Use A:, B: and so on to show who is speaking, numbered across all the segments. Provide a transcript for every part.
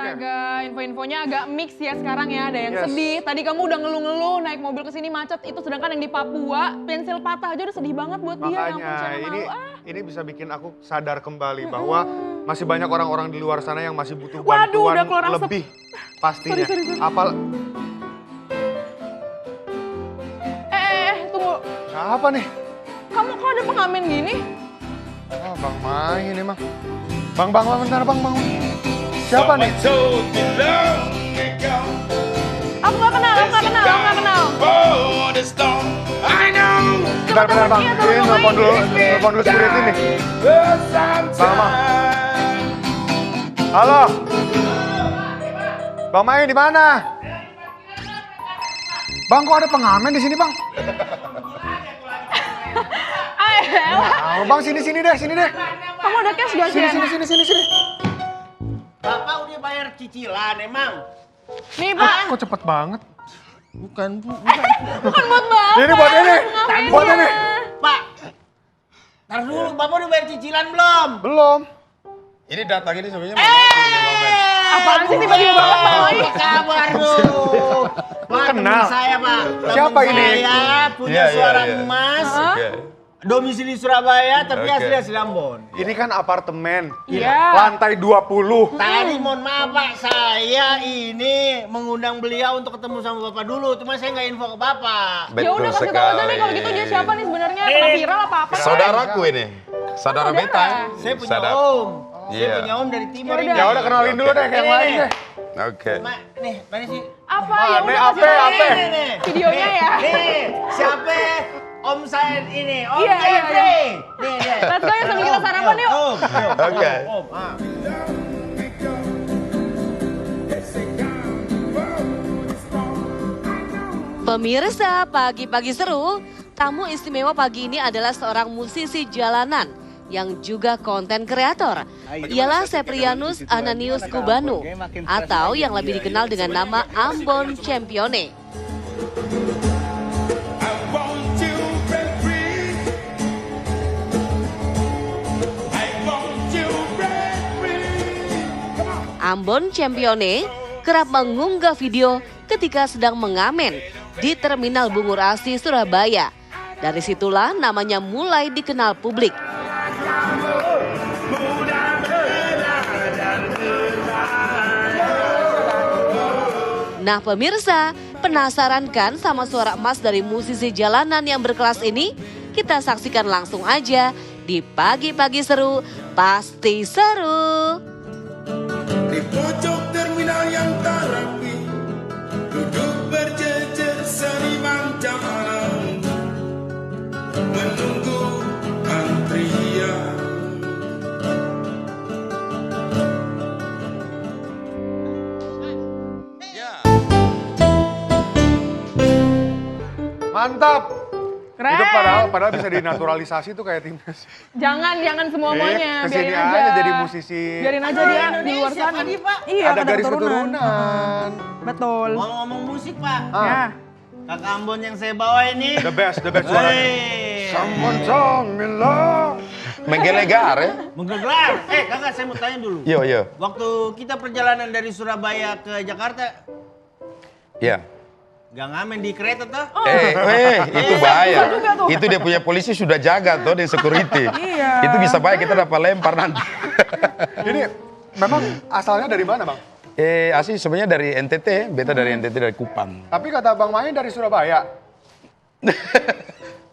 A: Astaga, info-infonya agak mix ya sekarang ya. Ada yang sedih. Tadi kamu udah ngeluh-ngeluh naik mobil ke sini macet. Itu sedangkan yang di Papua pensil patah aja udah sedih banget buat dia.
B: Makanya ini bisa bikin aku sadar kembali bahwa masih banyak orang-orang di luar sana yang masih butuh bantuan lebih pastinya. Apal
A: tunggu.
B: Apa nih?
A: Kamu kok ada pengamen gini?
B: Bang main emang. Bang, bentar Bang. Siapa nih?
A: Aku gak kenal.
B: Bentar Bang, ini nelfon dulu security nih. Bang. Halo. Bang Main di mana? Bang, kok ada pengamen di sini, Bang? Bang, sini deh.
A: Kamu ada cash gak sih?
B: Sini.
C: Bapak udah bayar cicilan emang?
A: Nih, Pak.
B: Kok cepet banget?
C: Bukan
A: buat Bapak.
B: Ini buat ini.
C: Pak, ntar dulu, Bapak udah bayar cicilan belum?
B: Belum.
D: Ini datang ini sebenarnya
A: Apaan sih tiba-tiba Bapak bawain?
C: Apa kabar tuh? Pak,
B: Kenal.
C: temen saya, Pak.
B: Siapa
C: Temen
B: ini?
C: Saya punya suara emas.
D: Oke.
C: Domisili Surabaya, tapi asli Ambon.
B: Ini kan apartemen.
A: Iya.
B: Lantai 20.
C: Tadi mohon maaf Pak, saya ini mengundang beliau untuk ketemu sama Bapak dulu. Cuma saya nggak info ke Bapak.
A: Ya udah kasih tahu aja nih kalau gitu dia siapa nih sebenarnya? Pernah viral apa?
D: Saudaraku ini. Saudara beta.
C: Saya punya om. Saya punya om dari timur ini.
B: Ya udah kenalin dulu deh kayak yang lain deh.
D: Oke.
C: Nih, mana sih?
A: Apa? Ya udah kasih
B: Apa?
A: tahu.
C: Nih.
A: Videonya ya.
C: Nih, siapa? Om saya ini, Om
A: Iya.
C: Jeffrey. Nih.
A: Let's go ya sambil kita sarapan yuk.
D: Oke.
C: Om.
E: Pemirsa, pagi-pagi seru, tamu istimewa pagi ini adalah seorang musisi jalanan yang juga konten kreator. Ialah Seprianus Ananius Kubanu atau yang lebih dikenal dengan nama Ambon Champione. Ambon Champione kerap mengunggah video ketika sedang mengamen di Terminal Bungur Asi, Surabaya. Dari situlah namanya mulai dikenal publik. Nah pemirsa, penasaran kan sama suara emas dari musisi jalanan yang berkelas ini? Kita saksikan langsung aja di Pagi-Pagi Seru, pasti seru.
F: Di pojok terminal yang tak rapi, duduk berjejer seniman jamanan, menunggu antrian.
B: Mantap.
A: Keren.
B: Itu padahal bisa dinaturalisasi tuh kayak timnas.
A: Jangan semuanya.
B: Kesini
A: Biarin
B: aja jadi musisi.
A: Biarin aja dia di luar sana. Iya,
B: Ada garis keturunan.
A: Betul.
C: Ngomong musik Pak.
A: Ya.
C: Kakak Ambon yang saya bawa ini.
B: The best suaranya. Someone told me love.
D: Menggelegar ya?
C: Menggelar. Kakak saya mau tanya dulu.
D: Yo.
C: Waktu kita perjalanan dari Surabaya ke Jakarta,
D: Ya.
C: gak ngamen di kereta tuh?
D: Itu bahaya. Itu dia punya polisi sudah jaga tuh di security.
A: Iya.
D: Itu bisa bahaya kita dapat lempar nanti.
B: Ini memang asalnya dari mana, Bang?
D: Asli sebenarnya dari NTT, beta dari NTT dari Kupang.
B: Tapi kata Bang Main dari Surabaya.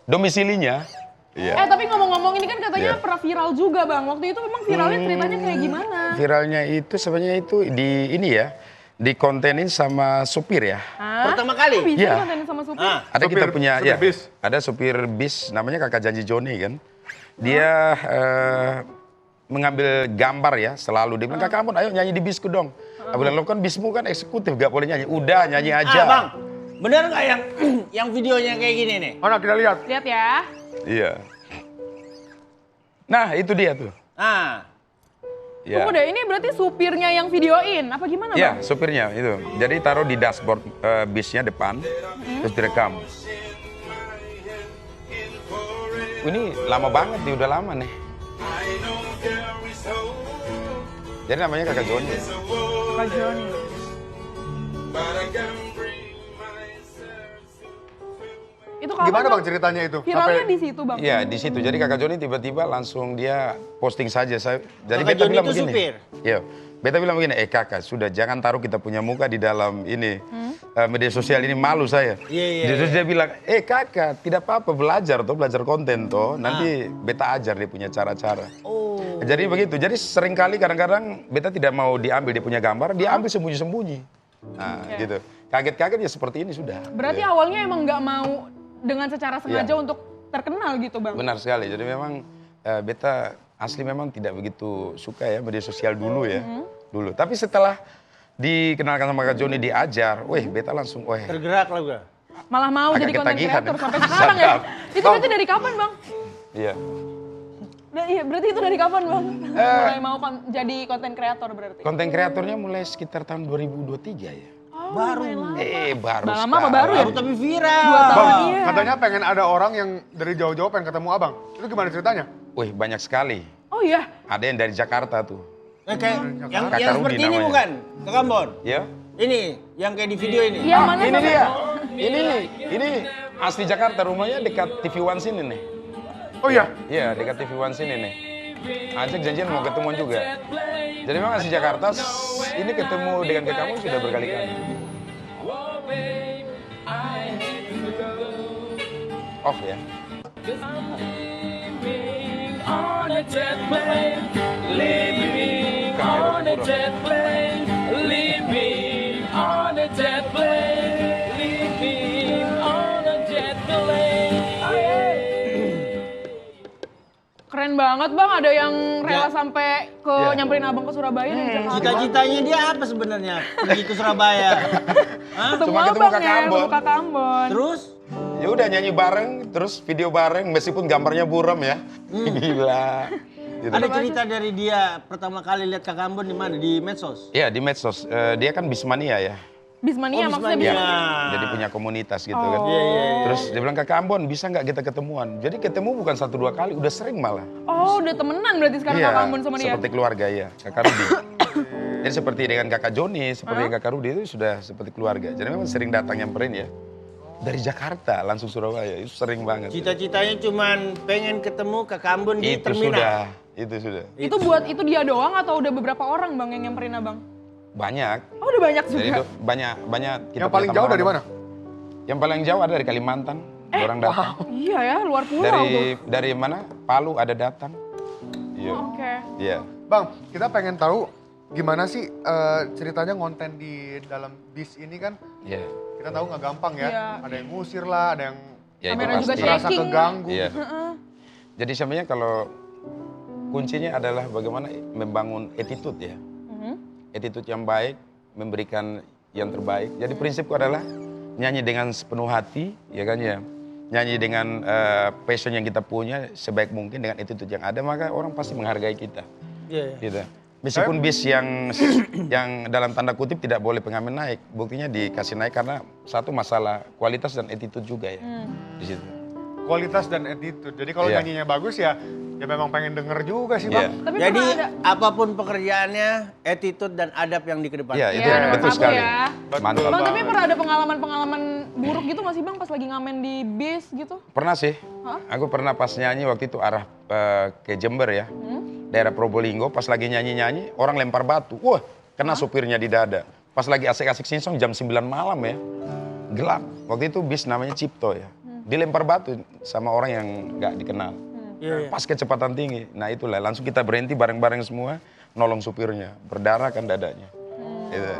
D: Domisilinya. Iya.
A: Tapi ngomong-ngomong ini kan katanya pernah viral juga Bang. Waktu itu memang viralnya ceritanya kayak gimana?
D: Viralnya itu sebenarnya itu di ini ya, dikontenin sama supir ya.
C: Pertama kali?
A: Kok bisa
D: Iya.
A: kontenin sama supir?
D: Ada kita punya
B: supir bis.
D: ada supir bis namanya Kakak Janji Joni kan. Dia mengambil gambar ya selalu dia bilang Kakak Ambon ayo nyanyi di bisku dong. Aku bilang lo kan bismu kan eksekutif gak boleh nyanyi. Udah nyanyi aja.
C: Bang, bener nggak yang videonya kayak gini nih?
B: Mana kita lihat?
A: Lihat ya.
D: Iya. Nah itu dia tuh. Ya.
A: Tunggu deh, ini berarti supirnya yang videoin, apa gimana
D: Ya,
A: Bang?
D: supirnya itu. Jadi taruh di dashboard bisnya depan, terus direkam. Ini lama banget nih, udah lama nih. Jadi namanya Kakak Joni.
A: Kak Joni.
F: but I can bring myself to
A: Itu kapan
B: Gimana Bang ceritanya itu?
A: Viralnya di situ Bang.
D: Iya di situ. Jadi kakak Joni tiba-tiba langsung dia posting saja. Jadi
C: Kakak
D: beta
C: Joni
D: bilang
C: itu
D: begini.
C: supir?
D: Iya. Beta bilang begini, kakak sudah jangan taruh kita punya muka di dalam ini media sosial ini, malu saya.
C: Iya.
D: Terus dia bilang, kakak tidak apa-apa belajar konten toh. Nanti beta ajar dia punya cara-cara.
C: Oh.
D: Jadi begitu. Jadi seringkali kadang-kadang beta tidak mau diambil dia punya gambar, dia ambil sembunyi-sembunyi. Nah gitu. Kaget-kaget ya seperti ini sudah.
A: Berarti
D: Iya.
A: awalnya emang nggak mau dengan secara sengaja untuk terkenal gitu Bang?
D: Benar sekali. Jadi memang beta asli memang tidak begitu suka ya media sosial dulu ya. Dulu. Tapi setelah dikenalkan sama Kak Joni, diajar, beta langsung,
C: Tergerak lah gue.
A: Malah mau
D: Agak
A: jadi konten
D: ketagihan
A: kreator
D: ya.
A: sampai sekarang ya?
D: Sadap.
A: Itu berarti dari kapan Bang?
D: Iya.
A: Iya, berarti itu dari kapan Bang? Mulai mau jadi konten kreator berarti?
D: Konten kreatornya mulai sekitar tahun 2023 ya.
A: Oh,
C: Baru.
D: Baru
A: Udah lama apa
D: sekali.
A: baru ya?
C: Baru tapi viral.
A: 2 tahun
B: Bang,
A: iya.
B: katanya pengen ada orang yang dari jauh-jauh pengen ketemu abang. Itu gimana ceritanya?
D: Banyak sekali.
A: Oh iya?
D: Ada yang dari Jakarta tuh.
C: Kayak yang
D: Kakak
C: seperti
D: Rudi
C: ini
D: namanya.
C: bukan? Kak Ambon?
D: Ya.
C: Ini, yang kayak di video ini?
A: Iya mana
D: Ini
A: Bang?
D: dia. Ini asli Jakarta, rumahnya dekat TV One sini nih.
B: Oh iya?
D: Iya, dekat TV One sini nih. Ajak janjian mau ketemuan juga. Jadi memang asli Jakarta, ini ketemu dengan kamu sudah berkali-kali. Off ya.
F: on a jet plane, living on a jet plane, living on a jet plane, living on a jet plane.
A: Keren banget Bang, ada yang rela sampai ke
D: Iya.
A: nyamperin abang ke Surabaya dari Jakarta.
C: Cita-citanya dia apa sebenarnya? Pergi ke Surabaya. Hah?
A: Ketemu
D: Cuma ketemu
A: abang
D: Kakak
A: ya,
D: Ambon.
A: ketemu Kakak Ambon.
C: Terus?
D: Ya udah nyanyi bareng, terus video bareng, meskipun gambarnya buram ya. Gila. Gitu.
C: Ada cerita dari dia pertama kali lihat Kak Ambon di mana? Di medsos?
D: Iya di medsos, dia kan Bismania ya.
A: Bismania
C: Oh,
A: maksudnya
C: Bismania.
A: Bismania.
D: Jadi punya komunitas gitu kan.
C: Iya.
D: Terus dia bilang, Kakak Ambon bisa nggak kita ketemuan? Jadi ketemu bukan 1-2 kali, udah sering malah.
A: Oh udah temenan berarti sekarang
D: Iya,
A: Kakak Ambon sama dia?
D: seperti keluarga ya, Kakak Rudi. Jadi seperti dengan Kakak Joni, seperti dengan Kakak Rudi itu sudah seperti keluarga. Jadi memang sering datang nyamperin ya. Dari Jakarta langsung Surabaya, itu sering banget.
C: Cita-citanya cuman pengen ketemu Kak Ambon di
D: Itu
C: terminal.
D: sudah.
A: Itu dia doang atau udah beberapa orang Bang yang nyamperin abang?
D: Banyak.
A: Oh udah banyak
D: Jadi
A: juga?
D: itu banyak kita
B: Yang
D: punya
B: paling jauh
D: teman
B: dari
D: abang.
B: mana?
D: Yang paling jauh ada dari Kalimantan, orang datang.
A: Iya ya, luar pulau tuh.
D: Dari mana? Palu ada datang. Iya.
A: Oke.
D: Iya.
B: Bang, kita pengen tahu gimana sih ceritanya ngonten di dalam bis ini kan?
D: Iya.
B: Kita tahu nggak gampang ya.
A: Iya.
B: Ada yang ngusir lah, ada yang
D: Ya itu
A: Kamera juga
D: pasti.
B: merasa
A: checking.
B: keganggu.
D: Iya. Jadi sebenarnya kalau kuncinya adalah bagaimana membangun attitude ya. Attitude yang baik, memberikan yang terbaik. Jadi prinsipku adalah nyanyi dengan sepenuh hati, ya kan ya. Nyanyi dengan passion yang kita punya sebaik mungkin dengan attitude yang ada, maka orang pasti menghargai kita.
C: Iya.
D: Gitu. Meskipun bis yang dalam tanda kutip tidak boleh pengamen naik, buktinya dikasih naik karena satu masalah kualitas dan attitude juga ya di situ.
B: Kualitas dan attitude. Jadi kalau
D: Iya.
B: nyanyinya bagus ya memang pengen denger juga sih
D: Iya.
B: Bang.
A: Tapi
C: Jadi
A: pernah ada...
C: apapun pekerjaannya, attitude dan adab yang dikedepankan.
D: Iya, itu
A: Iya, nomor
D: betul
A: satu
D: sekali.
A: ya.
D: Mantap.
A: Bang tapi pernah ada pengalaman-pengalaman buruk gitu nggak sih Bang pas lagi ngamen di bis gitu?
D: Pernah sih. Aku pernah pas nyanyi waktu itu arah ke Jember ya. Daerah Probolinggo, pas lagi nyanyi-nyanyi, orang lempar batu. Wah, kena sopirnya di dada. Pas lagi asik-asik singsong jam 9 malam ya. Gelap. Waktu itu bis namanya Cipto ya. Dilempar batu sama orang yang nggak dikenal.
C: Iya.
D: Pas kecepatan tinggi. Nah itulah, langsung kita berhenti bareng-bareng semua, nolong supirnya. Berdarah kan dadanya.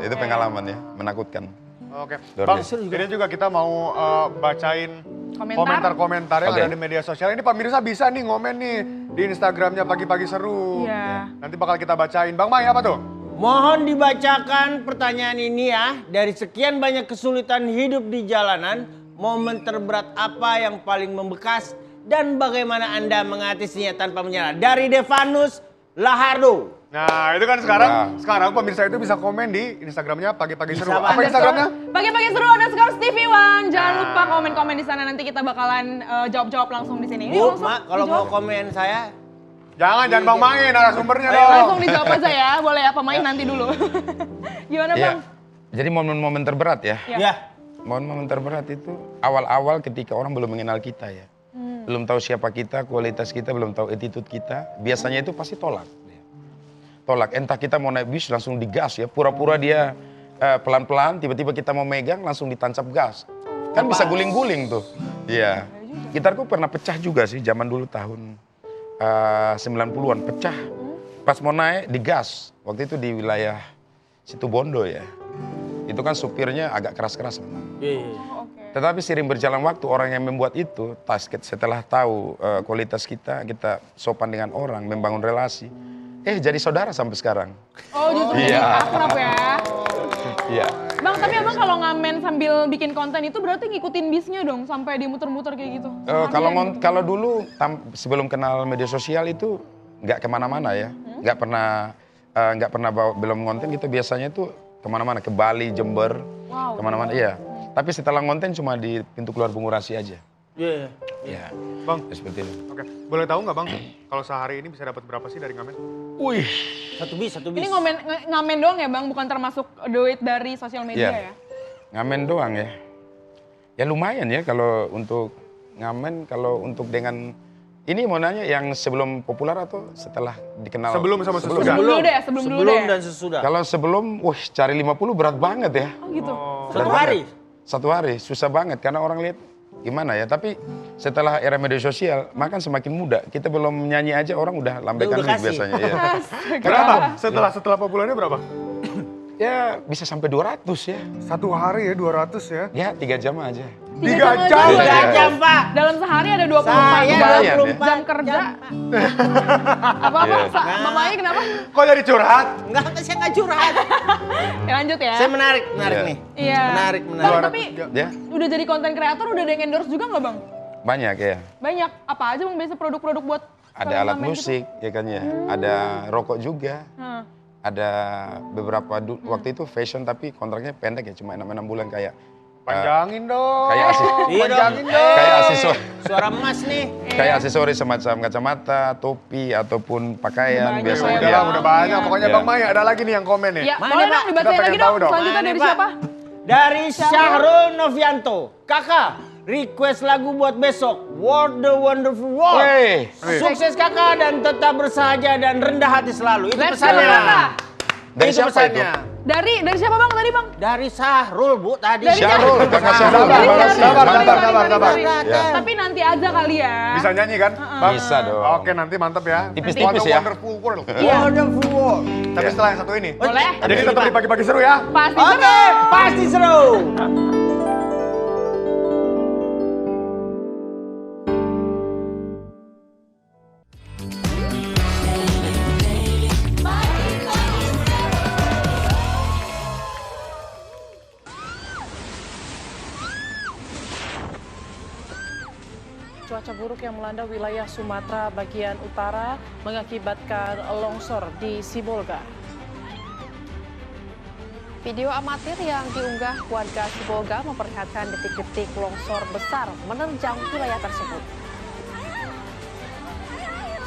D: Itu pengalaman ya, menakutkan.
B: Oke,
D: Luar
B: Bang,
D: biasa.
B: ini juga kita mau bacain
A: Komentar.
B: komentar-komentar yang
D: Oke.
B: ada di media sosial. Ini pemirsa bisa nih ngomen nih di Instagramnya Pagi-Pagi Seru.
A: Iya.
B: Nanti bakal kita bacain. Bang Mai, apa tuh?
C: Mohon dibacakan pertanyaan ini ya. Dari sekian banyak kesulitan hidup di jalanan, momen terberat apa yang paling membekas dan bagaimana Anda mengatasinya tanpa menyerah? Dari Devanus Lahardo.
B: Nah, itu kan sekarang pemirsa itu bisa komen di Instagramnya Pagi-Pagi Seru.
C: Bisa, Bang.
B: Apa Instagramnya?
A: Pagi-pagi seru _Stevie Wan. Jangan lupa komen-komen di sana, nanti kita bakalan jawab-jawab langsung di sini. Ini
C: Bu,
A: langsung
C: Mak, kalau mau
A: dijawab.
C: komen saya,
B: Jangan Bang Main, narasumbernya
A: Ayo,
B: dong.
A: langsung dijawab aja ya. Boleh ya, pemain nanti dulu. Gimana
D: Ya,
A: Bang?
D: jadi momen-momen terberat ya.
A: Ya.
C: Ya.
D: Momen-momen terberat itu awal-awal ketika orang belum mengenal kita ya. Belum tahu siapa kita, kualitas kita, belum tahu attitude kita. Biasanya itu pasti tolak. Tolak, entah kita mau naik bis langsung digas ya. Pura-pura dia pelan-pelan, tiba-tiba kita mau megang langsung ditancap gas. Kan bisa guling-guling tuh. Iya. Gitarku pernah pecah juga sih zaman dulu tahun 90-an. Pecah. Pas mau naik digas. Waktu itu di wilayah Situbondo ya. Itu kan supirnya agak keras-keras memang. Tetapi sering berjalan waktu orang yang membuat itu, setelah tahu kualitas kita sopan dengan orang, membangun relasi. Jadi saudara sampai sekarang.
A: Oh justru jadi akrab ya.
D: Iya.
A: Bang, tapi abang kalau ngamen sambil bikin konten itu berarti ngikutin bisnya dong sampai dia muter-muter kayak gitu?
D: Kalau dulu sebelum kenal media sosial itu nggak kemana-mana ya, nggak pernah belum konten kita biasanya itu kemana-mana, ke Bali, Jember, kemana-mana. Iya. Tapi setelah konten cuma di pintu keluar Bungurasi aja.
C: Iya.
D: Iya.
B: Bang,
D: Seperti itu.
B: oke. Boleh tahu nggak Bang, kalau sehari ini bisa dapat berapa sih dari ngamen?
D: Wih.
C: Satu bis.
A: Ini ngamen doang ya Bang, bukan termasuk duit dari sosial media ya?
D: Ngamen doang ya. Ya lumayan ya kalau untuk ngamen, kalau untuk dengan ini mau nanya yang sebelum populer atau setelah dikenal?
B: Sebelum sama sesudah.
A: Sebelum dulu deh, sebelum dulu deh.
C: dan sesudah.
D: Kalau sebelum, cari 50 berat banget ya.
A: Oh gitu.
C: Satu hari.
D: Satu hari, susah banget karena orang lihat gimana ya. Tapi setelah era media sosial, makan semakin mudah. Kita belum nyanyi aja orang udah lambekan
C: Dia udah kasih.
D: biasanya. Ya.
B: Berapa? Setelah populernya berapa?
D: Ya bisa sampai 200 ya.
B: Satu hari ya 200 ya.
D: Ya 3 jam aja.
B: 3 jam.
C: 3 jam, Pak.
A: Dalam sehari ada 24
C: Saya 24
A: jam kerja. Apa-apa, mamanya kenapa?
B: Kok jadi curhat?
C: Enggak, saya nggak curhat.
A: Ya lanjut ya.
C: Saya menarik
D: Iya.
C: nih.
A: Iya.
C: Menarik.
A: Bang, tapi
D: Ya
A: udah jadi konten kreator, udah ada yang endorse juga nggak Bang?
D: banyak ya.
A: Banyak. Apa aja Bang biasa produk-produk buat
D: Ada
A: kalian
D: alat
A: ngamen gitu?
D: musik ya kan ya. Ada rokok juga. Ada beberapa waktu itu fashion tapi kontraknya pendek ya, cuma 6 bulan kayak
B: Panjangin dong.
D: kayak
C: Iya
B: Panjangin
C: dong.
B: dong.
D: kayak aksesoris,
C: Suara emas nih.
D: kayak aksesoris semacam kacamata, topi ataupun pakaian
A: Banyak,
D: biasanya.
B: Udah
A: ya.
B: lah, udah banyak.
A: Iya.
B: Pokoknya
D: Iya.
B: Bang Mai ada lagi nih yang komen nih.
A: Ya,
C: Mana,
A: boleh
C: Pak?
A: dong dibacain
B: Kita
A: lagi
B: pengen
A: dong.
B: tahu dong.
A: Selanjutnya
C: Mana,
A: dari
C: Pak?
A: siapa?
C: Dari Syahrul Novianto. Kakak, request lagu buat besok. World the Wonderful World.
D: Wey.
C: Sukses kakak dan tetap bersahaja dan rendah hati selalu. Itu
A: Let's go,
C: pesannya.
A: Kakak.
D: Dari
C: Itu
D: siapa
C: pesannya.
A: Dari siapa Bang tadi Bang?
C: Dari Syahrul, Bu, tadi.
A: Dari
D: Syahrul, kakak Syahrul.
B: Sabar,
D: Terima kasih.
B: sabar,
D: Mantap.
B: sabar.
D: Ya.
A: Tapi nanti aja kali ya.
B: Bisa nyanyi kan? Bang?
D: Bisa dong.
B: Oke, nanti mantep ya.
D: Tipis-tipis
B: What a
D: ya.
B: Wonderful world.
A: Iya.
C: Wonderful World.
B: Tapi setelah yang satu ini.
A: Boleh.
B: Jadi tetap di pagi-pagi seru ya.
A: Pasti
C: Oke,
A: seru.
C: pasti seru.
G: Cuaca buruk yang melanda wilayah Sumatera bagian utara mengakibatkan longsor di Sibolga.
H: Video amatir yang diunggah warga Sibolga memperlihatkan detik-detik longsor besar menerjang wilayah tersebut.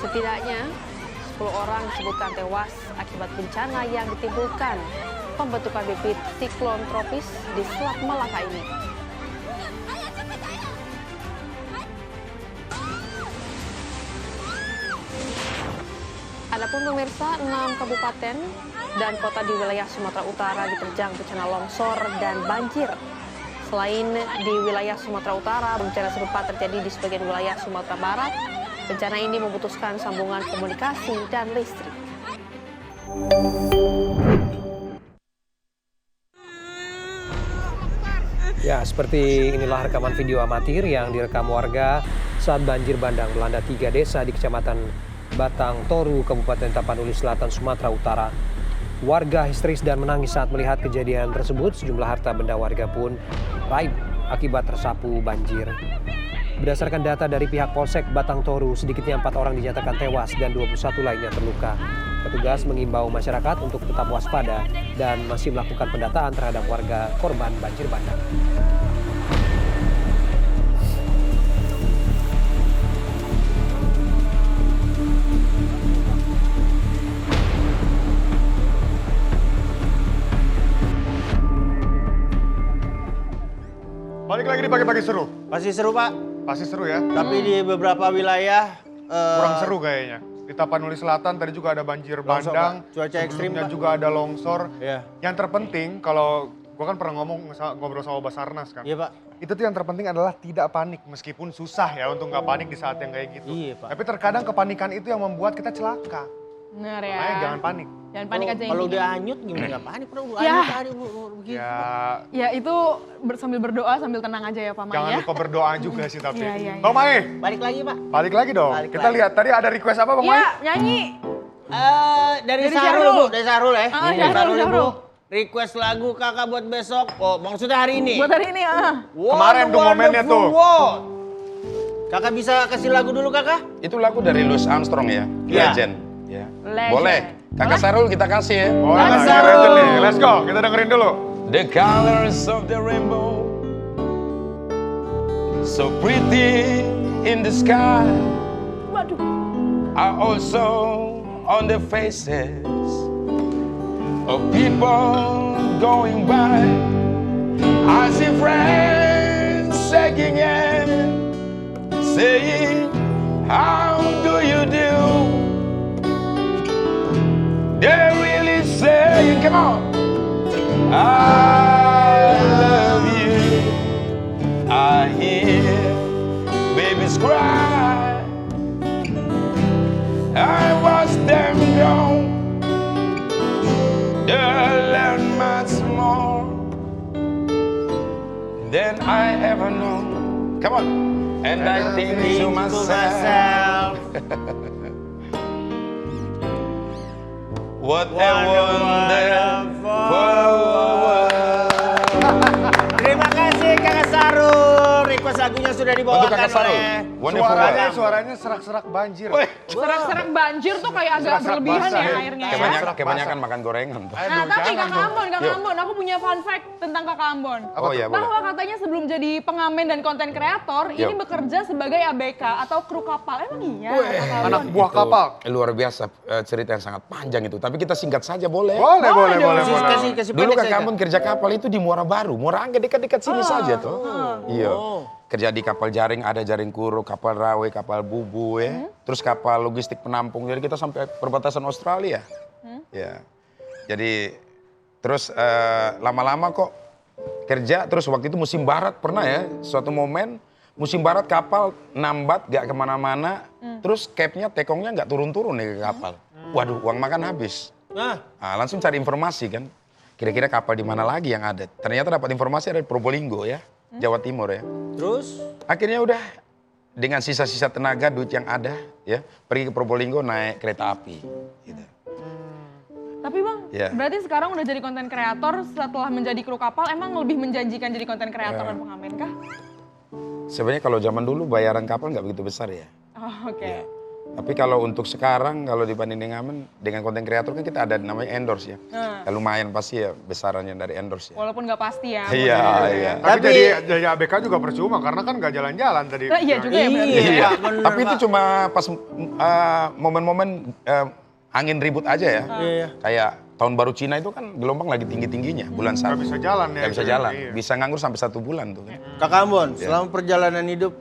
H: Setidaknya 10 orang disebutkan tewas akibat bencana yang ditimbulkan pembentukan bibit siklon tropis di Selat Malaka ini. Adapun pemirsa, 6 kabupaten dan kota di wilayah Sumatera Utara diterjang bencana longsor dan banjir. Selain di wilayah Sumatera Utara, bencana serupa terjadi di sebagian wilayah Sumatera Barat. Bencana ini memutuskan sambungan komunikasi dan listrik.
I: Ya, seperti inilah rekaman video amatir yang direkam warga saat banjir bandang melanda 3 desa di Kecamatan Batang Toru, Kabupaten Tapanuli Selatan, Sumatera Utara. Warga histeris dan menangis saat melihat kejadian tersebut. Sejumlah harta benda warga pun raib akibat tersapu banjir. Berdasarkan data dari pihak Polsek Batang Toru, sedikitnya 4 orang dinyatakan tewas dan 21 lainnya terluka. Petugas mengimbau masyarakat untuk tetap waspada dan masih melakukan pendataan terhadap warga korban banjir bandang.
B: Balik lagi di pagi-pagi seru.
C: Pasti seru, Pak.
B: Pasti seru ya.
C: Tapi di beberapa wilayah
B: Kurang seru kayaknya. Di Tapanuli Selatan tadi juga ada banjir
C: Longsor,
B: bandang.
C: Pak. Cuaca ekstrim,
B: Sebelumnya
C: Pak.
B: juga ada longsor.
C: Iya.
B: Yang terpenting kalau gua kan pernah ngobrol sama Basarnas kan.
C: Iya, Pak.
B: Itu tuh yang terpenting adalah tidak panik meskipun susah ya untuk nggak panik di saat yang kayak gitu.
C: Iya, Pak.
B: Tapi terkadang kepanikan itu yang membuat kita celaka.
A: Bener ya.
B: Makanya jangan panik.
A: Jangan panik aja
C: Kalau
A: intinya.
C: udah hanyut gimana nggak panik? Udah
A: Ya.
C: hanyut begitu.
B: Ya,
A: Ya itu sambil berdoa sambil tenang aja ya Pak Mai
B: jangan
A: ya.
B: lupa berdoa juga sih tapi.
A: Iya, iya, iya.
B: Bang Mai,
C: Balik lagi, Pak.
B: balik lagi dong.
C: Balik
B: Kita
C: lagi.
B: lihat tadi ada request apa Bang Mai?
A: Iya nyanyi.
C: Dari
A: Dari
C: Sarul,
A: Syahrul.
C: Bu. Dari Sarul ya.
A: Ah,
C: Dari
A: Syahrul,
C: Bu.
A: Syahrul.
C: Request lagu kakak buat besok. Oh, maksudnya hari ini.
A: Buat hari ini
B: Kemarin tuh momennya tuh.
C: World. Kakak bisa kasih lagu dulu, Kakak?
D: Itu lagu dari Louis Armstrong ya,
C: Iya.
D: Legend. Ya.
A: Legend.
D: Boleh. Kakak Sarul kita kasih ya.
B: Oh,
C: Kakak
B: nah,
C: Sarul.
B: Legend nih. Let's go, kita dengerin dulu.
D: The colors of the rainbow, so pretty in the sky,
A: Waduh.
D: are also on the faces of people going by. I see friends shaking hands, saying, how do you do? They're really saying, come on, I love you. I hear babies cry. I watch them grow. They learn much more than I ever know. Come on. And I think to myself, what a wonderful world.
C: Terima kasih Kakak Sarul. Request lagunya sudah dibawakan
D: Untuk Kakak Sarul.
C: oleh
D: Wonderful world.
B: Suaranya serak-serak banjir.
A: Serak-serak banjir tuh kayak agak
B: Serak-serak
A: berlebihan
B: basah
A: ya
B: ya.
A: airnya ya.
D: Kebanyakan makan gorengan, Pak.
A: Nah tapi
B: jangan
A: Kakak
B: dong.
A: Ambon, Kakak
D: Yuk.
A: Ambon, aku punya fun fact tentang Kakak Ambon.
D: Oh iya, boleh.
A: Bahwa katanya sebelum jadi pengamen dan konten kreator, ini
D: Yuk.
A: bekerja sebagai ABK atau kru kapal. Emang iya? Kakak
B: Anak
A: Ambon?
B: buah kapal.
D: Luar biasa cerita yang sangat panjang itu. Tapi kita singkat saja boleh.
B: Boleh.
C: Kasih
D: Dulu
C: pendek
D: Kakak
C: saja.
D: Ambon kerja kapal itu di Muara Baru. Muara Angke dekat-dekat sini saja tuh. Iya. Kerja di kapal jaring, ada jaring kuro, kapal rawe, kapal bubu ya. Terus kapal logistik penampung. Jadi kita sampai perbatasan Australia. Ya. Jadi terus lama-lama kok kerja. Terus waktu itu musim barat pernah ya. Suatu momen musim barat kapal nambat gak kemana-mana. Terus capnya, tekongnya gak turun-turun nih ke kapal. Waduh, uang makan habis.
C: Nah,
D: Langsung cari informasi kan. Kira-kira kapal di mana lagi yang ada. Ternyata dapat informasi ada di Probolinggo ya. Jawa Timur ya.
C: terus
D: Akhirnya udah dengan sisa-sisa tenaga, duit yang ada ya. Pergi ke Probolinggo naik kereta api. Gitu.
A: Tapi Bang,
D: Ya.
A: berarti sekarang udah jadi konten kreator setelah menjadi kru kapal, emang lebih menjanjikan jadi konten kreator
D: Ya.
A: dan pengamen kah?
D: Sebenarnya kalau zaman dulu bayaran kapal nggak begitu besar ya.
A: Oh, oke.
D: Ya. Tapi kalau untuk sekarang, kalau dibanding dengan konten kreator kan kita ada namanya endorse ya. Ya lumayan pasti ya besarannya dari endorse ya.
A: Walaupun nggak pasti ya.
D: Iya, iya.
B: Tapi jadi ABK juga percuma karena kan gak jalan-jalan tadi.
A: Nah, iya juga ya berarti.
C: iya, bener,
D: Tapi itu
C: Pak.
D: cuma pas momen-momen angin ribut aja ya.
C: Iya.
D: Kayak tahun baru Cina itu kan gelombang lagi tinggi-tingginya, bulan
B: Gak
D: 1.
B: bisa jalan ya.
D: Nggak bisa jalan,
B: Iya.
D: bisa nganggur sampai 1 bulan tuh kan.
C: Kakak Ambon, selama perjalanan hidup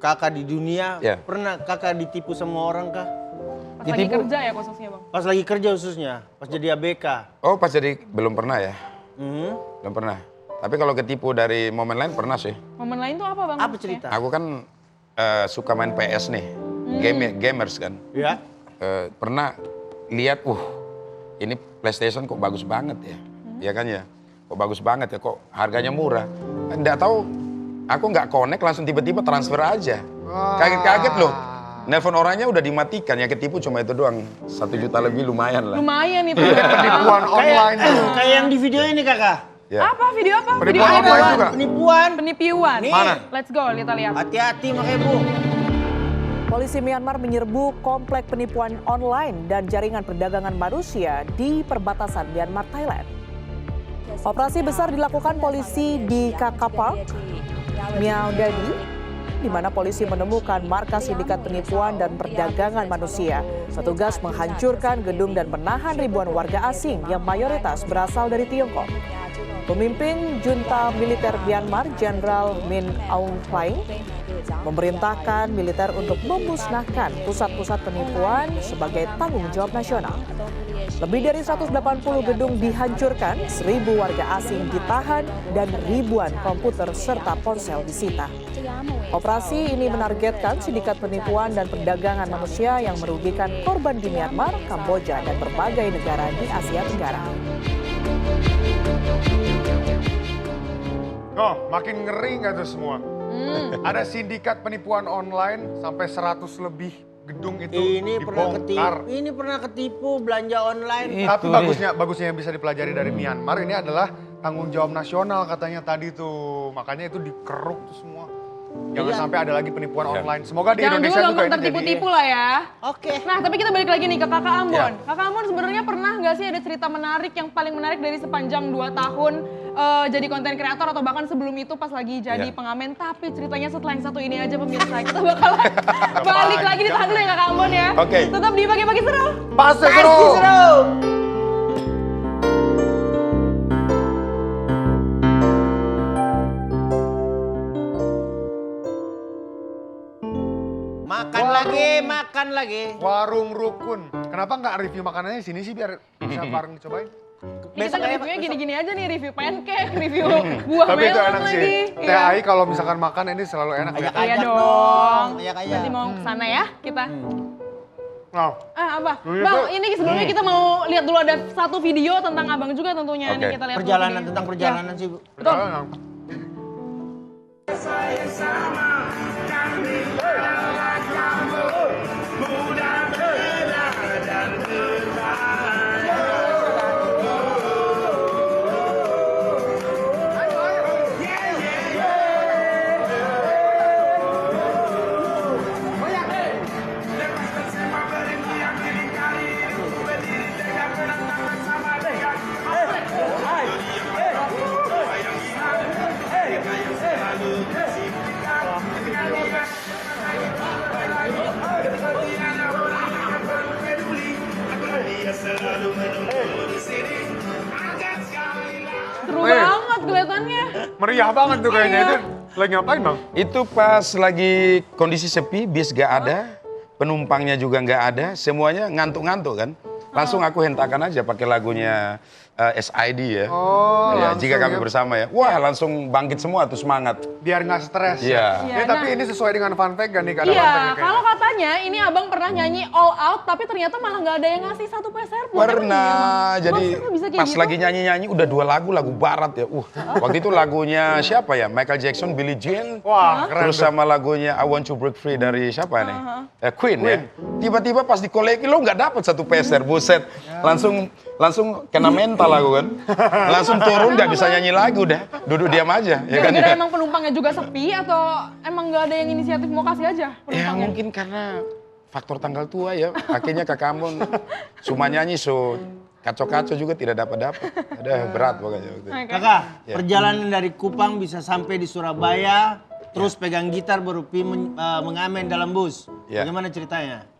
C: kakak di dunia,
D: Ya.
C: pernah kakak ditipu sama orang kah?
A: Pas lagi kerja ya khususnya Bang.
C: Pas lagi kerja khususnya, pas jadi ABK.
D: Oh pas jadi belum pernah ya,
C: Mhm.
D: belum pernah. Tapi kalau ketipu dari momen lain pernah sih.
A: Momen lain tuh apa Bang?
C: Apa
A: maksudnya?
C: cerita?
D: Aku kan suka main PS nih, gamers kan.
C: Ya.
D: Pernah lihat, ini PlayStation kok bagus banget ya, ya kan ya, kok bagus banget ya, kok harganya murah. Nggak tahu, aku nggak connect langsung tiba-tiba transfer aja, kaget-kaget loh. Nelpon orangnya udah dimatikan, yang ketipu cuma itu doang, 1 juta lebih lumayan lah.
A: Lumayan itu.
B: Penipuan online tuh.
C: Kayak yang di video ini kakak.
D: Ya.
A: Apa video apa? Video
B: Penipuan
A: apa?
B: online juga.
C: Penipuan.
A: Penipuan.
C: Nih.
B: Mana?
A: Let's go, kita lihat.
C: Hati-hati makanya Bu.
J: Polisi Myanmar menyerbu komplek penipuan online dan jaringan perdagangan manusia di perbatasan Myanmar, Thailand. Operasi besar dilakukan polisi di Kaka Park, Miao Dadi, di mana polisi menemukan markas sindikat penipuan dan perdagangan manusia. Petugas menghancurkan gedung dan menahan ribuan warga asing yang mayoritas berasal dari Tiongkok. Pemimpin junta militer Myanmar, Jenderal Min Aung Hlaing, memerintahkan militer untuk memusnahkan pusat-pusat penipuan sebagai tanggung jawab nasional. Lebih dari 180 gedung dihancurkan, 1.000 warga asing ditahan, dan ribuan komputer serta ponsel disita. Operasi ini menargetkan sindikat penipuan dan perdagangan manusia yang merugikan korban di Myanmar, Kamboja, dan berbagai negara di Asia Tenggara.
B: Oh, makin ngeri nggak tuh semua? Ada sindikat penipuan online sampai 100 lebih gedung itu dibongkar.
C: Ini pernah ketipu belanja online.
B: Tapi bagusnya yang bisa dipelajari dari Myanmar ini adalah tanggung jawab nasional katanya tadi tuh. Makanya itu dikeruk tuh semua. Jangan sampai ada lagi penipuan online. Semoga di Indonesia juga ini
A: gampang tertipu-tipu lah ya.
C: Oke.
A: Nah, tapi kita balik lagi nih ke Kakak Ambon. Kakak Ambon sebenarnya pernah nggak sih ada cerita menarik yang paling menarik dari sepanjang 2 tahun jadi konten kreator atau bahkan sebelum itu pas lagi jadi pengamen? Tapi ceritanya setelah yang satu ini aja pemirsa, kita bakal balik lagi ditahan dulu ya Kakak Ambon ya.
D: Oke.
A: Tetap di Pagi-Pagi Seru.
B: Pasti seru.
C: Makan lagi.
B: Warung Rukun. Kenapa nggak review makanannya di sini sih biar bisa bareng dicobain?
A: Kita reviewnya gini-gini aja nih, review pancake, review buah
B: Tapi itu
A: melon
B: enak
A: lagi.
B: sih. Teh Ai kalau misalkan makan ini selalu enak ya.
A: Iya dong.
C: Ajak.
A: Nanti mau kesana ya kita.
B: Nah,
A: Apa? Bang, ini sebelumnya kita mau lihat dulu ada satu video tentang abang juga tentunya. Nih kita lihat dulu
C: Perjalanan
A: videonya.
C: tentang perjalanan sih, Bu.
A: Betul. Seru banget kelihatannya.
B: Meriah banget tuh kayaknya. Itu lagi ngapain Bang?
D: Itu pas lagi kondisi sepi, bis gak ada, penumpangnya juga gak ada, semuanya ngantuk-ngantuk kan. Langsung aku hentakan aja pakai lagunya SID ya.
B: Oh,
D: ya, jika kami
B: ya.
D: bersama ya. Wah, langsung bangkit semua tuh semangat.
B: Biar nggak stres.
D: Iya.
B: Ya, tapi ini sesuai dengan fun fact gak nih? Ada fun
A: Iya,
B: fact-nya kayaknya?
A: kalau katanya ini abang pernah nyanyi all out, tapi ternyata malah nggak ada yang ngasih 1 peser pun.
D: Pernah, jadi
A: Maksudnya bisa kayak
D: pas
A: gitu?
D: lagi nyanyi-nyanyi udah 2 lagu barat ya. Waktu itu lagunya siapa ya? Michael Jackson, Billie Jean.
B: Wah, keren
D: Terus
B: tuh.
D: sama lagunya I Want to Break Free dari siapa nih? Queen ya. Tiba-tiba pas dikoleki lo nggak dapat 1 peser, buset. Langsung kena mental aku kan. Langsung turun nggak bisa nyanyi lagi udah. Duduk diam aja. Ya kan,
A: Gara-gara
D: ya?
A: emang penumpangnya juga sepi atau emang nggak ada yang inisiatif mau kasih aja
D: Ya
A: penumpangnya?
D: mungkin karena faktor tanggal tua ya. Akhirnya Kak Ambon cuma nyanyi so kacau-kacau juga tidak dapat. Ada berat pokoknya. Waktu itu.
C: Kakak,
D: Ya.
C: perjalanan dari Kupang bisa sampai di Surabaya, terus pegang gitar baru mengamen dalam bus.
D: Ya.
C: Bagaimana ceritanya?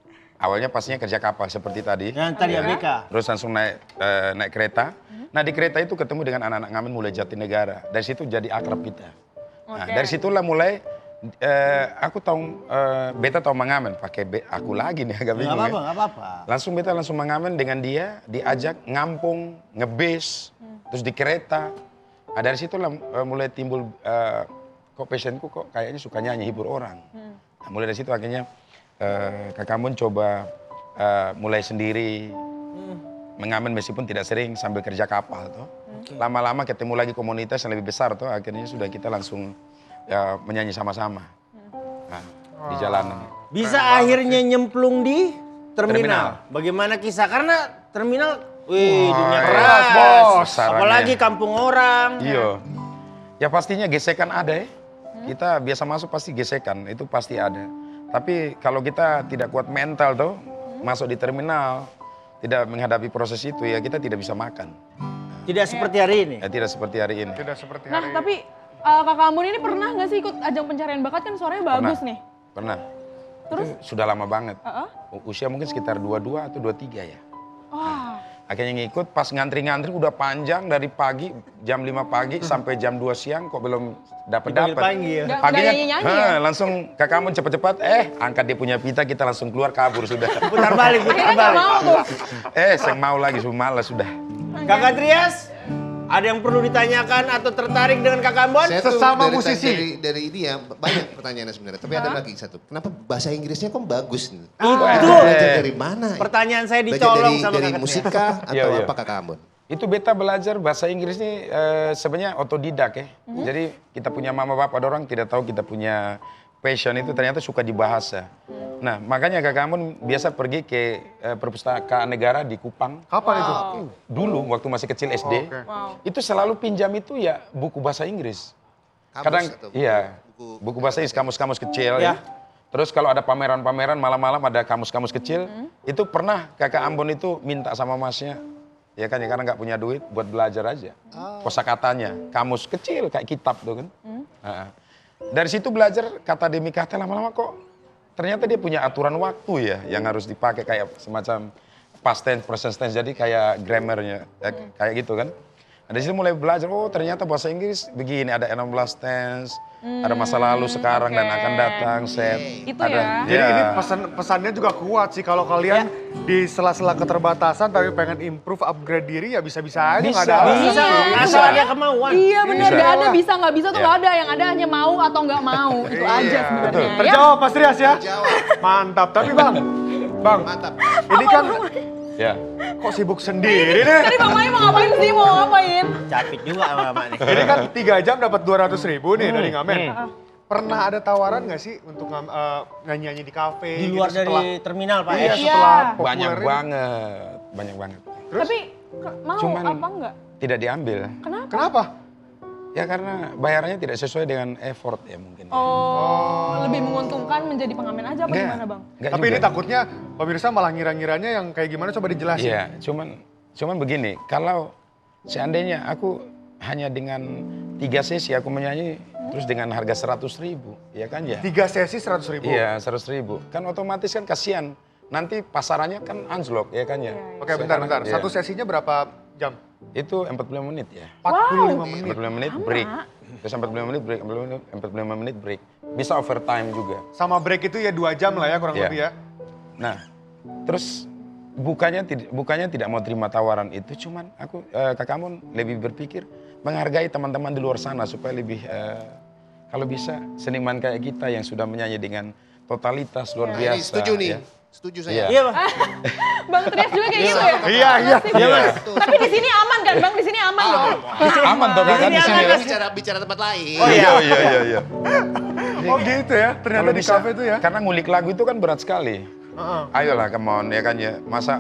D: Awalnya pastinya kerja kapal seperti tadi.
C: Yang tadi ABK.
D: Terus langsung naik kereta. Nah di kereta itu ketemu dengan anak-anak ngamen mulai Jatinegara. Dari situ jadi akrab kita. Nah, dari situlah mulai aku tahu beta tahu mengamen. Pakai aku lagi nih agak bingung.
C: Nggak apa-apa.
D: Langsung beta langsung mengamen dengan dia, diajak ngampung, ngebis, terus di kereta. Nah, dari situlah mulai timbul kok passionku kok kayaknya suka nyanyi hibur orang. Nah, mulai dari situ akhirnya Kak Ambon coba mulai sendiri mengamen meskipun tidak sering sambil kerja kapal toh. Lama-lama ketemu lagi komunitas yang lebih besar toh, akhirnya sudah kita langsung menyanyi sama-sama. Nah, di jalanan.
C: Bisa akhirnya nyemplung di terminal. Bagaimana kisah? Karena terminal, dunia keras,
B: bos.
C: apalagi kampung orang.
D: Iya. Ya pastinya gesekan ada ya. Kita biasa masuk pasti gesekan, itu pasti ada. Tapi kalau kita tidak kuat mental tuh, masuk di terminal, tidak menghadapi proses itu ya kita tidak bisa makan.
C: Tidak seperti hari ini.
D: Ya tidak seperti hari ini.
B: Tidak seperti
A: Nah,
B: hari
A: tapi Kakak Ambon ini pernah nggak sih ikut ajang pencarian bakat, kan suaranya bagus nih?
D: Pernah.
A: Terus?
D: Itu sudah lama banget. Usia mungkin sekitar 22 atau 23 ya. Akhirnya ngikut, pas ngantri-ngantri udah panjang dari pagi, jam 5 pagi sampai jam 2 siang kok belum dapat.
C: Ya.
A: Akhirnya
D: langsung Kakak Ambon cepat-cepat, angkat dia punya pita, kita langsung keluar kabur sudah.
C: Putar balik.
A: Mau tuh.
D: Saya mau lagi, malas sudah.
C: Kakak Trias, ada yang perlu ditanyakan atau tertarik dengan Kakak Ambon?
B: Saya sesama musisi.
K: Dari ini ya, banyak pertanyaannya sebenarnya. Tapi ada lagi satu. Kenapa bahasa Inggrisnya kok bagus nih?
C: Itu.
K: Belajar dari mana?
C: Pertanyaan saya
K: Belajar
C: dicolong sama
K: dari
C: Kakak
K: musika atau
D: Iya.
K: apa Kakak Ambon?
D: Itu beta belajar bahasa Inggris ini sebenarnya otodidak ya. Jadi kita punya mama bapak orang tidak tahu kita punya passion itu ternyata suka di bahasa. Nah makanya Kakak Ambon biasa pergi ke perpustakaan negara di Kupang.
B: Kapan itu?
D: Dulu waktu masih kecil SD, itu selalu pinjam itu ya buku bahasa Inggris.
K: Kamus atau
D: Buku bahasa Inggris, kamus-kamus kecil ya. Terus kalau ada pameran-pameran malam-malam ada kamus-kamus kecil, itu pernah Kakak Ambon itu minta sama masnya, ya kan ya karena nggak punya duit buat belajar aja. Kosakatanya, kamus kecil kayak kitab tuh kan. Dari situ belajar kata demi kata, lama-lama kok ternyata dia punya aturan waktu ya yang harus dipakai kayak semacam past tense, present tense, jadi kayak grammarnya kayak gitu kan. Nah, dari situ mulai belajar, oh ternyata bahasa Inggris begini, ada 16 tense, ada masa lalu, sekarang, dan akan datang, set.
A: Itu
D: ada,
B: Jadi ini pesannya juga kuat sih, kalau kalian di sela-sela keterbatasan tapi pengen improve, upgrade diri ya bisa-bisa aja. Nggak ada
C: Bisa, asal ada kemauan.
A: Iya benar,
D: Bisa.
A: nggak ada bisa nggak bisa tuh nggak ada, yang ada hanya mau atau nggak mau, itu aja sebenarnya. Ya.
B: Terjawab Mas Trias ya? Mantap, tapi Bang,
K: Mantap.
B: ini kan
D: Ya.
B: kok sibuk sendiri nih?
A: Tadi Bang Mai mau ngapain sih, mau ngapain?
C: Capek juga sama Mama nih.
B: Ini kan 3 jam dapat 200.000 nih dari ngamen. Pernah ada tawaran nggak sih untuk nyanyi-nyanyi di kafe?
C: Di luar
B: gitu,
C: dari terminal Pak.
B: Iya,
C: ya?
B: setelah
D: Banyak
B: populer ini.
D: banget.
A: Tapi mau
D: Cuman
A: apa enggak?
D: tidak diambil.
B: Kenapa?
D: Ya karena bayarannya tidak sesuai dengan effort ya mungkin.
A: Lebih menguntungkan menjadi pengamen aja apa gimana Bang?
D: Nggak
B: Tapi
D: juga.
B: ini takutnya pemirsa malah ngira-ngiranya yang kayak gimana, coba dijelasin.
D: Iya, cuman begini, kalau seandainya aku hanya dengan 3 sesi aku menyanyi terus dengan harga 100.000, ya kan ya?
B: 3 sesi 100.000?
D: Iya, 100.000. Kan otomatis kan kasihan. Nanti pasarannya kan anjlok, ya kan ya?
B: Oke, bentar.
D: Iya.
B: Satu sesinya berapa jam?
D: Itu 45 menit ya.
B: 45 menit.
D: 45 menit break. Terus 45 menit break, 45 menit break. Bisa overtime juga.
B: Sama break itu ya 2 jam lah ya kurang
D: Iya.
B: lebih ya.
D: Nah, terus bukannya tidak mau terima tawaran itu, cuman aku Kakak Ambon lebih berpikir menghargai teman-teman di luar sana supaya lebih kalau bisa seniman kayak kita yang sudah menyanyi dengan totalitas luar biasa.
K: Ini setuju nih.
D: Ya.
K: Setuju saya.
C: Iya Pak.
A: Bang Trias juga kayak gitu ya?
B: Iya.
A: Tapi di sini aman kan Bang? Di sini aman dong?
D: Aman toh Kakak di sini ya?
K: Bicara tempat lain.
D: Oh iya.
B: Oh gitu ya, ternyata
D: Kalau
B: di
D: bisa,
B: kafe itu ya.
D: Karena ngulik lagu itu kan berat sekali. Ayolah, come on, ya kan ya. Masa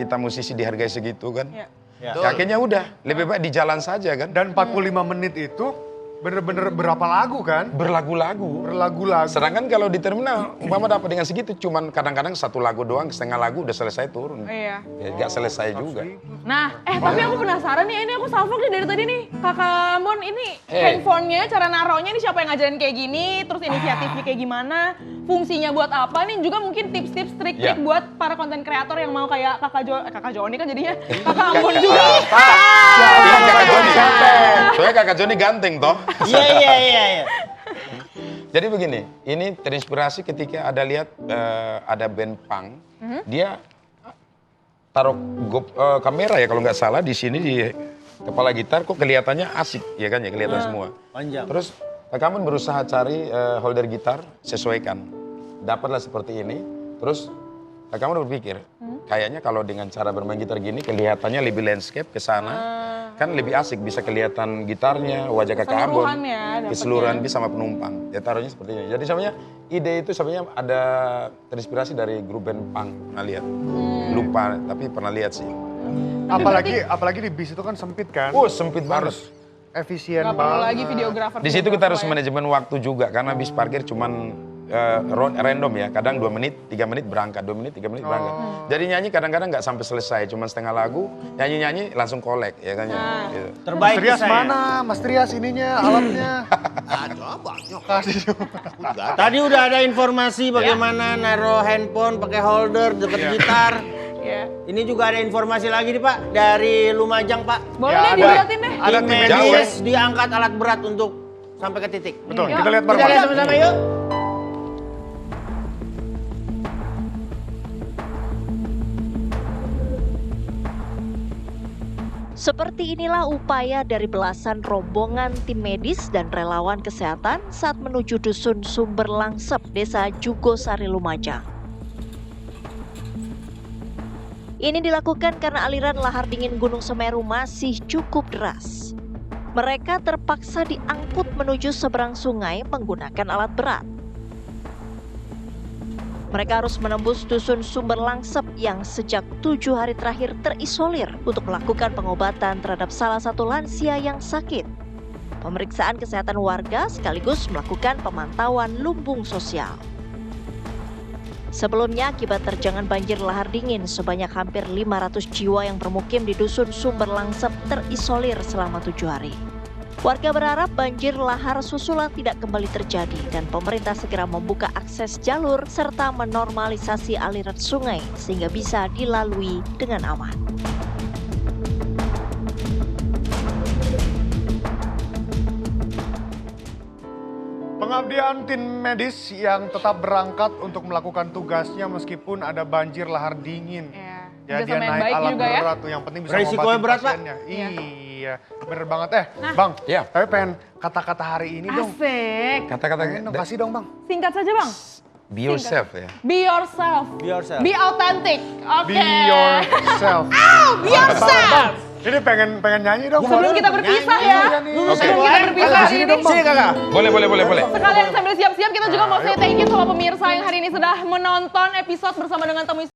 D: kita musisi dihargai segitu kan?
A: Iya.
D: Ya, akhirnya udah, lebih baik di jalan saja kan?
B: Dan 45 menit itu bener-bener berapa lagu kan?
D: Berlagu-lagu.
B: Berlagu-lagu.
D: Sedangkan kalau di terminal, umpama dapat dengan segitu, cuman kadang-kadang 1 lagu doang, setengah lagu udah selesai turun.
A: Iya.
D: Ya, gak selesai juga.
A: Nah, tapi aku penasaran nih, ini aku salvok nih dari tadi nih. Kakak Ambon ini handphonenya, cara naruhnya ini siapa yang ngajarin kayak gini, terus inisiatifnya kayak gimana, fungsinya buat apa nih, juga mungkin tips-tips, trik-trik
D: Ya.
A: buat para konten kreator yang mau kayak Kakak Joni kan jadinya, Kakak Ambon juga.
D: Iya, Kakak Joni. Soalnya Kakak Joni ganteng toh.
C: Iya.
D: Jadi begini, ini terinspirasi ketika ada lihat ada band punk, dia taruh kamera ya kalau nggak salah di sini di kepala gitar, kok kelihatannya asik ya kan ya, kelihatan semua.
C: Panjang.
D: Terus Kakak Ambon berusaha cari holder gitar, sesuaikan, dapatlah seperti ini. Terus Kakak Ambon berpikir, kayaknya kalau dengan cara bermain gitar gini kelihatannya lebih landscape ke sana. Kan lebih asik, bisa kelihatan gitarnya, wajah Kakak Ambon,
A: Keseluruhan ya, dapetnya.
D: keseluruhan bisa sama penumpang. Ya taruhnya seperti ini. Jadi sebenarnya ide itu sebenarnya ada terinspirasi dari grup band punk, pernah lihat. Lupa, tapi pernah lihat sih.
B: Apalagi di bis itu kan sempit kan?
D: Oh sempit banget.
B: Harus efisien
A: Gak perlu
B: banget.
A: lagi videografer.
D: Di situ kita harus
A: ya.
D: manajemen waktu juga, karena bis parkir cuman random ya, kadang 2 menit, 3 menit berangkat, 2 menit, 3 menit berangkat. Jadi nyanyi kadang-kadang nggak sampai selesai, cuma setengah lagu, nyanyi-nyanyi langsung kolek ya kan. Gitu.
C: Terbaik
B: Mas Trias
C: saya.
B: mana? Mas Trias ininya, alatnya.
K: Ada banyak.
B: Kasih
C: Tadi udah ada informasi bagaimana naruh handphone pakai holder dekat gitar. Ini juga ada informasi lagi nih Pak dari Lumajang Pak.
A: Boleh
B: Ya,
A: deh, dilihatin deh.
B: Ada
C: Tim
B: tim
C: medis diangkat alat berat untuk sampai ke titik.
B: Betul,
A: Yuk,
B: kita lihat
C: Kita lihat
B: bareng.
C: sama-sama yuk.
L: Seperti inilah upaya dari belasan rombongan tim medis dan relawan kesehatan saat menuju dusun Sumber Langsep, Desa Jugosari, Lumajang. Ini dilakukan karena aliran lahar dingin Gunung Semeru masih cukup deras. Mereka terpaksa diangkut menuju seberang sungai menggunakan alat berat. Mereka harus menembus dusun Sumber Langsep yang sejak 7 hari terakhir terisolir untuk melakukan pengobatan terhadap salah satu lansia yang sakit. Pemeriksaan kesehatan warga sekaligus melakukan pemantauan lumbung sosial. Sebelumnya, akibat terjangan banjir lahar dingin, sebanyak hampir 500 jiwa yang bermukim di dusun Sumber Langsep terisolir selama 7 hari. Warga berharap banjir lahar susulan tidak kembali terjadi dan pemerintah segera membuka akses jalur serta menormalisasi aliran sungai sehingga bisa dilalui dengan aman.
B: Pengabdian tim medis yang tetap berangkat untuk melakukan tugasnya meskipun ada banjir lahar dingin. Ya, dia
A: Kerjasama yang
B: naik
A: baik
B: alat
A: juga ya.
B: berat tuh yang penting bisa
C: Resikonya
B: ngobatin
C: berat, Pak.
B: pasiennya. Iya, bener banget. Bang,
D: Iya.
B: tapi pengen kata-kata hari ini dong.
A: Asik.
D: Kata-kata
B: Pengen dong, kasih dong Bang.
A: Singkat saja Bang.
D: be yourself ya.
A: Be yourself.
C: Be yourself.
A: Be authentic. Oke.
B: Be yourself.
A: Be yourself.
B: Ini pengen nyanyi dong.
A: Sebelum kita berpisah ya.
B: Oke.
A: Sebelum kita berpisah hari ini.
C: Sini kakak.
D: Boleh.
A: Sekalian sambil siap-siap kita juga mau say thank you sama pemirsa yang hari ini sudah menonton episode bersama dengan tamu istimewa